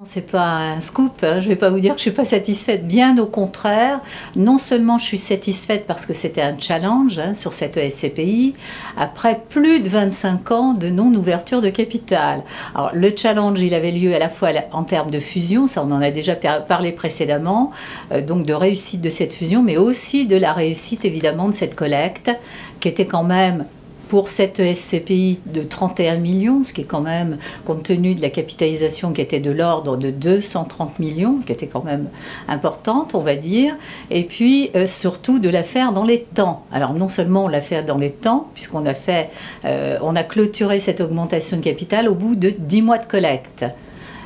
C'est pas un scoop, hein. Je vais pas vous dire que je suis pas satisfaite, bien au contraire. Non seulement je suis satisfaite parce que c'était un challenge sur cette ESCPI, après plus de 25 ans de non-ouverture de capital. Alors le challenge, il avait lieu à la fois en termes de fusion, ça on en a déjà parlé précédemment, donc de réussite de cette fusion, mais aussi de la réussite évidemment de cette collecte, qui était quand même pour cette SCPI de 31 millions, ce qui est quand même, compte tenu de la capitalisation qui était de l'ordre de 230 millions, qui était quand même importante, on va dire, et puis surtout de la faire dans les temps. Alors non seulement on l'a fait dans les temps, puisqu'on a fait, on a clôturé cette augmentation de capital au bout de 10 mois de collecte.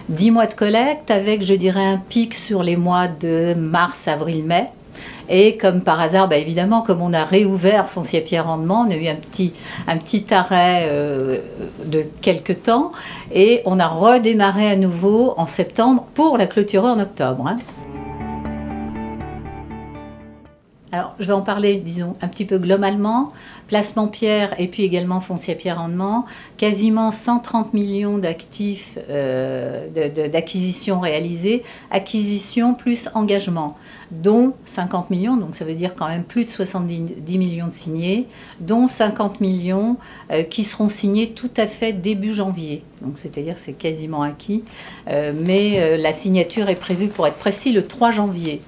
10 mois de collecte avec, je dirais, un pic sur les mois de mars, avril, mai. Et comme par hasard, bah évidemment, comme on a réouvert Foncier Pierre Rendement, on a eu un petit arrêt de quelques temps et on a redémarré à nouveau en septembre pour la clôturer en octobre. Alors, je vais en parler, disons, un petit peu globalement. Placement Pierre et puis également Foncier Pierre Rendement, quasiment 130 millions d'actifs d'acquisition réalisées, acquisition plus engagement, dont 50 millions, donc ça veut dire quand même plus de 70 millions de signés, dont 50 millions qui seront signés tout à fait début janvier. Donc c'est-à-dire que c'est quasiment acquis, mais la signature est prévue pour être précis le 3 janvier.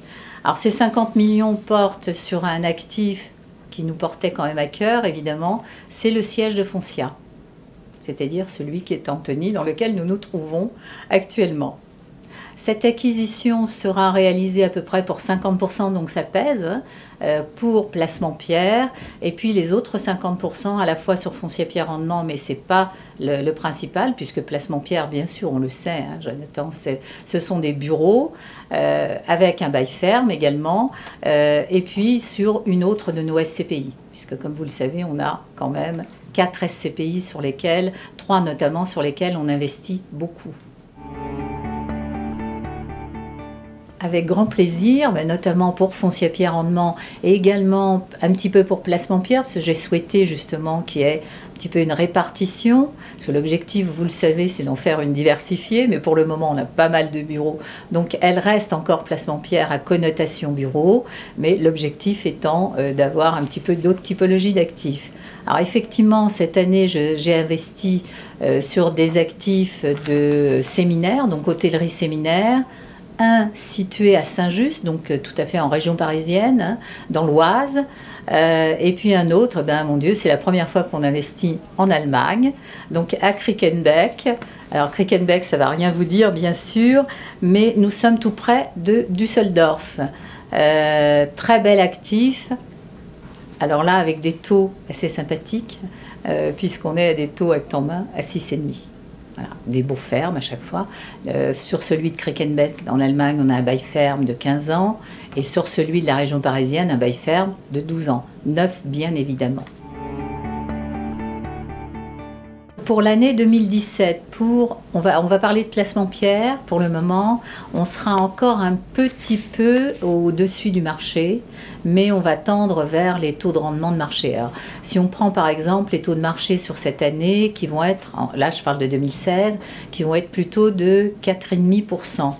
Alors ces 50 millions portent sur un actif qui nous portait quand même à cœur, évidemment, c'est le siège de Foncia, c'est-à-dire celui qui est Antony, dans lequel nous nous trouvons actuellement. Cette acquisition sera réalisée à peu près pour 50%, donc ça pèse, pour Placement Pierre, et puis les autres 50% à la fois sur Foncier Pierre Rendement, mais ce n'est pas le principal, puisque Placement Pierre, bien sûr, on le sait, hein, Jonathan, ce sont des bureaux, avec un bail ferme également, et puis sur une autre de nos SCPI, puisque comme vous le savez, on a quand même 4 SCPI sur lesquels, 3 notamment sur lesquels on investit beaucoup. Avec grand plaisir, notamment pour Foncier Pierre Rendement et également un petit peu pour Placement Pierre, parce que j'ai souhaité justement qu'il y ait un petit peu une répartition, parce que l'objectif, vous le savez, c'est d'en faire une diversifiée, mais pour le moment, on a pas mal de bureaux, donc elle reste encore Placement Pierre à connotation bureau, mais l'objectif étant d'avoir un petit peu d'autres typologies d'actifs. Alors effectivement, cette année, j'ai investi sur des actifs de séminaires, donc hôtellerie séminaire, un situé à Saint-Just, donc tout à fait en région parisienne, hein, dans l'Oise, et puis un autre, ben mon Dieu, c'est la première fois qu'on investit en Allemagne, donc à Krickenbeck. Alors Krickenbeck, ça ne va rien vous dire bien sûr, mais nous sommes tout près de Düsseldorf. Très bel actif, alors là avec des taux assez sympathiques, puisqu'on est à des taux acte en main à 6,5. Voilà, des beaux fermes à chaque fois. Sur celui de Krickenbeck en Allemagne, on a un bail ferme de 15 ans. Et sur celui de la région parisienne, un bail ferme de 12 ans. Neuf, bien évidemment. Pour l'année 2017, on va parler de Placement Pierre pour le moment. On sera encore un petit peu au-dessus du marché, mais on va tendre vers les taux de rendement de marché. Alors, si on prend par exemple les taux de marché sur cette année, qui vont être, là je parle de 2016, qui vont être plutôt de 4,5%.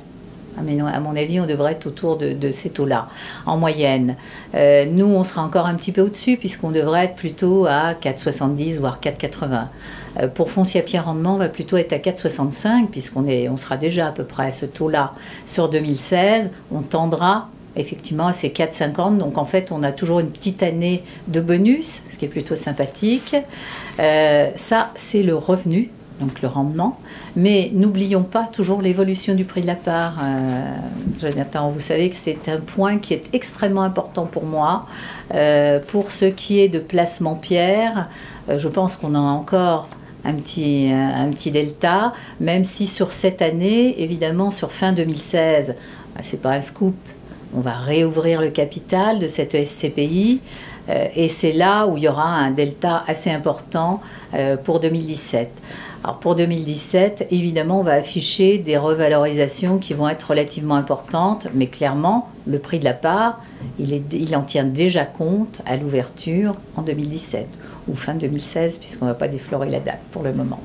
Mais non, à mon avis, on devrait être autour de ces taux-là, en moyenne. Nous, on sera encore un petit peu au-dessus, puisqu'on devrait être plutôt à 4,70, voire 4,80. Pour Foncier Pierre Rendement, on va plutôt être à 4,65, puisqu'on sera déjà à peu près à ce taux-là sur 2016. On tendra effectivement à ces 4,50. Donc en fait, on a toujours une petite année de bonus, ce qui est plutôt sympathique. Ça, c'est le revenu, donc le rendement, mais n'oublions pas toujours l'évolution du prix de la part. Jonathan, vous savez que c'est un point qui est extrêmement important pour moi. Pour ce qui est de Placement Pierre, je pense qu'on a encore un petit delta, même si sur cette année, évidemment sur fin 2016, c'est pas un scoop, on va réouvrir le capital de cette SCPI, et c'est là où il y aura un delta assez important pour 2017. Alors pour 2017, évidemment, on va afficher des revalorisations qui vont être relativement importantes, mais clairement, le prix de la part, il en tient déjà compte à l'ouverture en 2017, ou fin 2016, puisqu'on ne va pas déflorer la date pour le moment.